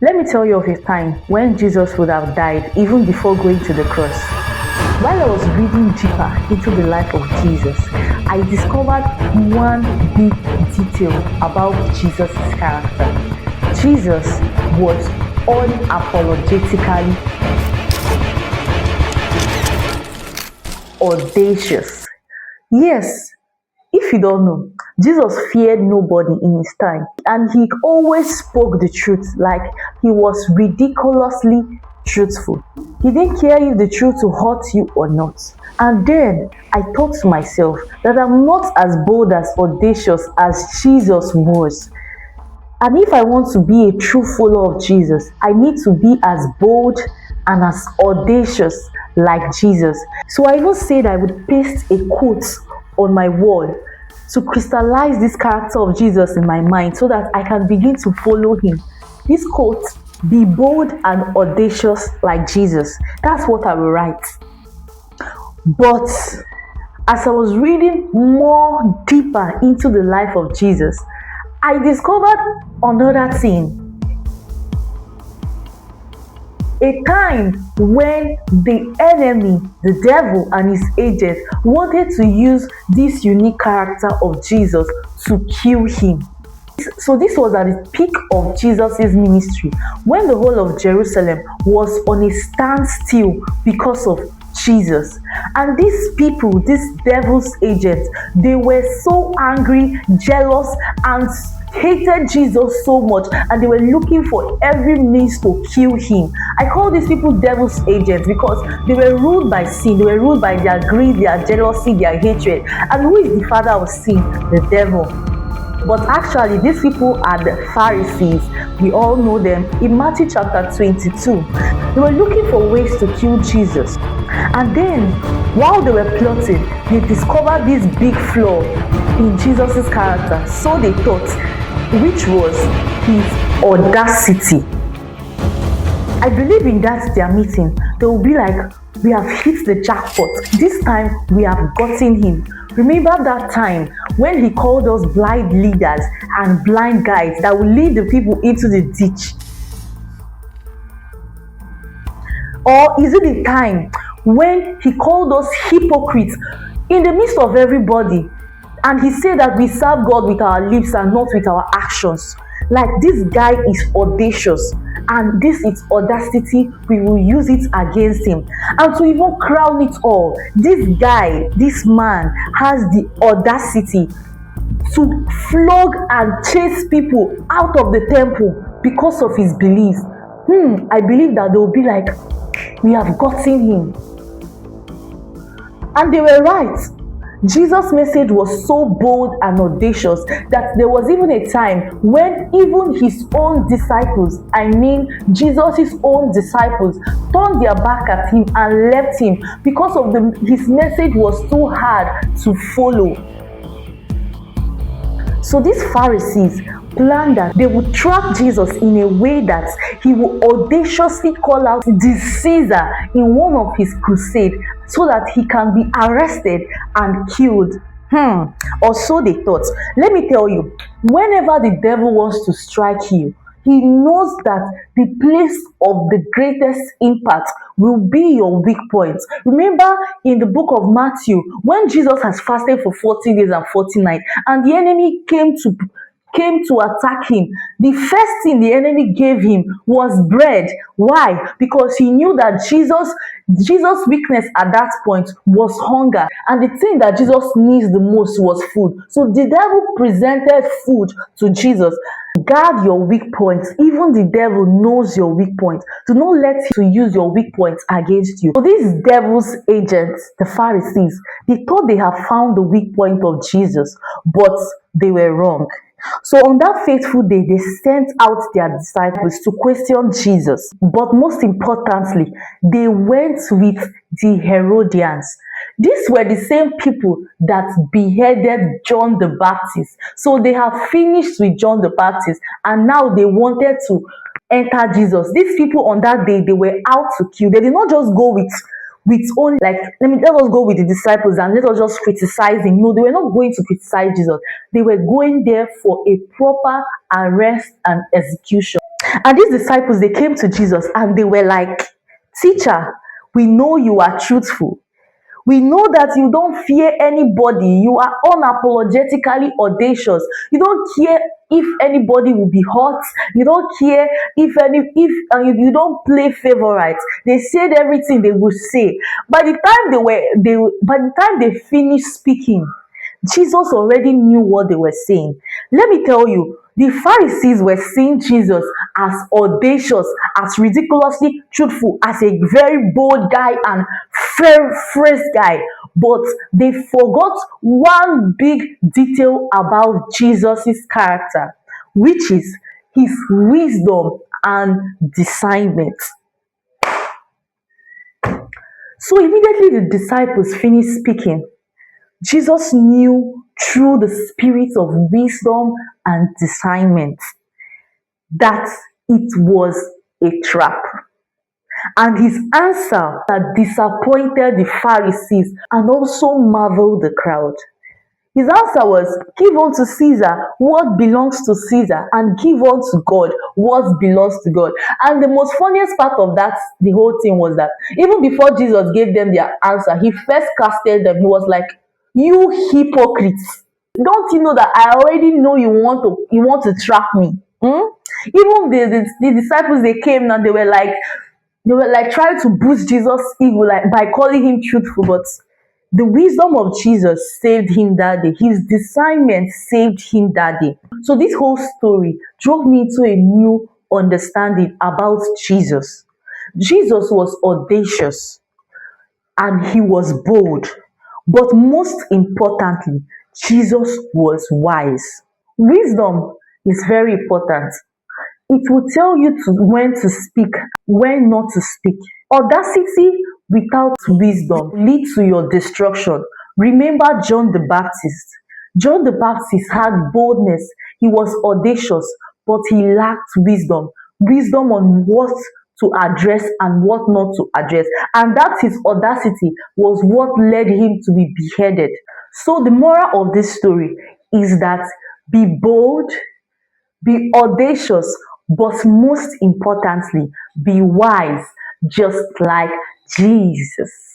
Let me tell you of a time when Jesus would have died even before going to the cross. While I was reading deeper into the life of Jesus, I discovered one big detail about Jesus' character. Jesus was unapologetically audacious. Yes, if you don't know, Jesus feared nobody in his time, and he always spoke the truth, like he was ridiculously truthful. He didn't care if the truth will hurt you or not. And then I thought to myself that I'm not as bold as audacious as Jesus was. And if I want to be a true follower of Jesus, I need to be as bold and as audacious like Jesus. So I even said I would paste a quote on my wall to crystallize this character of Jesus in my mind so that I can begin to follow him. This quote, be bold and audacious like Jesus. That's what I will write. But as I was reading more deeper into the life of Jesus, I discovered another thing. A time when the enemy, the devil and his agents wanted to use this unique character of Jesus to kill him. So this was at the peak of Jesus' ministry, when the whole of Jerusalem was on a standstill because of Jesus. And these people, these devil's agents, they were so angry, jealous, and hated Jesus so much, and they were looking for every means to kill him. I call these people devil's agents because they were ruled by sin. They were ruled by their greed, their jealousy, their hatred. And who is the father of sin? The devil. But actually, these people are the Pharisees. We all know them. In Matthew chapter 22, they were looking for ways to kill Jesus. And then, while they were plotting, they discovered this big flaw in Jesus' character. So they thought, which was his audacity. I believe in that their meeting, they will be like, we have hit the jackpot. This time, we have gotten him. Remember that time when he called us blind leaders and blind guides that will lead the people into the ditch? Or is it the time when he called us hypocrites in the midst of everybody, and he said that we serve God with our lips and not with our actions? Like, this guy is audacious, and this is audacity, we will use it against him. And to even crown it all, this guy, this man has the audacity to flog and chase people out of the temple because of his belief. I believe that they will be like, we have gotten him. And they were right. Jesus' message was so bold and audacious that there was even a time when even his own disciples, Jesus' own disciples, turned their back at him and left him because of his message was too hard to follow. So these Pharisees planned that they would trap Jesus in a way that he would audaciously call out the Caesar in one of his crusades so that he can be arrested and killed. Or so they thought. Let me tell you, whenever the devil wants to strike you, he knows that the place of the greatest impact will be your weak point. Remember in the book of Matthew, when Jesus has fasted for 40 days and 40 nights, and the enemy came to attack him, the first thing the enemy gave him was bread. Why? Because he knew that Jesus' weakness at that point was hunger, and the thing that Jesus needs the most was food. So the devil presented food to Jesus. Guard your weak points. Even the devil knows your weak points. Do not let him use your weak points against you. So these devil's agents, the Pharisees, they thought they have found the weak point of Jesus, but they were wrong. So on that fateful day, they sent out their disciples to question Jesus. But most importantly, they went with the Herodians. These were the same people that beheaded John the Baptist. So they have finished with John the Baptist, and now they wanted to enter Jesus. These people on that day, they were out to kill. They did not just go with only like, let us go with the disciples and let us just criticize him. No, they were not going to criticize Jesus. They were going there for a proper arrest and execution. And these disciples, they came to Jesus and they were like, Teacher, we know you are truthful. We know that you don't fear anybody. You are unapologetically audacious. You don't care if anybody will be hurt. You don't care if you don't play favorites. They said everything they would say. By the time they finished speaking, Jesus already knew what they were saying. Let me tell you, the Pharisees were seeing Jesus as audacious, as ridiculously truthful, as a very bold guy and phrase guy. But they forgot one big detail about Jesus' character, which is his wisdom and discernment. So immediately the disciples finished speaking. Jesus knew through the spirit of wisdom and discernment that it was a trap. And his answer that disappointed the Pharisees and also marveled the crowd. His answer was, give unto Caesar what belongs to Caesar and give unto God what belongs to God. And the most funniest part of that, the whole thing was that even before Jesus gave them their answer, he first casted them. He was like, you hypocrites. Don't you know that I already know you want to trap me? Even the disciples, they came and they were like trying to boost Jesus' ego like by calling him truthful, but the wisdom of Jesus saved him that day. His discernment saved him that day. So this whole story drove me to a new understanding about Jesus. Jesus was audacious and he was bold. But most importantly, Jesus was wise. Wisdom is very important. It will tell you when to speak, when not to speak. Audacity without wisdom leads to your destruction. Remember John the Baptist. John the Baptist had boldness. He was audacious, but he lacked wisdom. Wisdom on what to address and what not to address. And that his audacity was what led him to be beheaded. So the moral of this story is that be bold, be audacious, but most importantly, be wise, just like Jesus.